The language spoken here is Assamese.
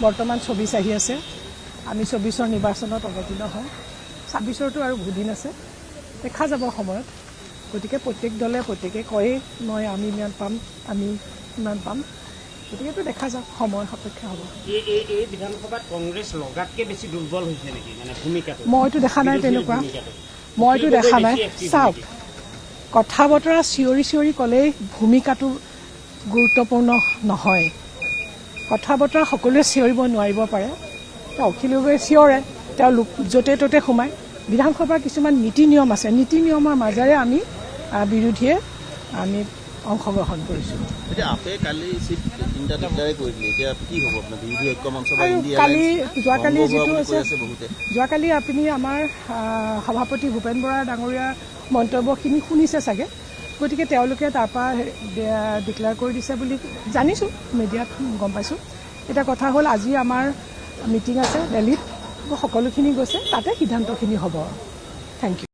বৰ্তমান 24 আহি আছে আমি 24ৰ নিৰ্বাচনত অৱতীৰ্ণ হ'ম 26ৰটো আৰু বহুদিন আছে দেখা যাব সময়ত গতিকে প্ৰত্যেক দলে প্ৰত্যেকে কয় মই আমি ইমান পাম আমি ইমান পাম গতিকে দেখা যাওক সময় সাপেক্ষে হ'ব এই বিধানসভাত কংগ্ৰেছ লগাতকৈ বেছি দুৰ্বল হৈছে নেকি মানে ভূমিকাটো মইতো দেখা নাই তেনেকুৱা মইতো দেখা নাই চাওক কথা বতৰা চিঞৰি ক'লেই ভূমিকাটো গুৰুত্বপূৰ্ণ নহয় কথা বতৰা সকলোৱে চিঞৰিব নোৱাৰিব পাৰে অখিল গগৈয়ে চিঞৰে তেওঁ য'তে ত'তে সোমায় বিধানসভাৰ কিছুমান নীতি নিয়ম আছে নীতি নিয়মৰ মাজেৰে আমি বিৰোধীয়ে আমি অংশগ্ৰহণ কৰিছোঁ যোৱাকালি আপুনি আমাৰ সভাপতি ভূপেন বৰা ডাঙৰীয়াৰ মন্তব্যখিনি শুনিছে চাগে গতিকে তেওঁলোকে তাৰপৰা ডিক্লেয়াৰ কৰি দিছে বুলি জানিছোঁ মিডিয়াত গম পাইছোঁ এটা কথা হ'ল আজি আমাৰ মিটিং আছে দিল্লীত সকলোখিনি গৈছে তাতে সিদ্ধান্তখিনি হ'ব থেংক ইউ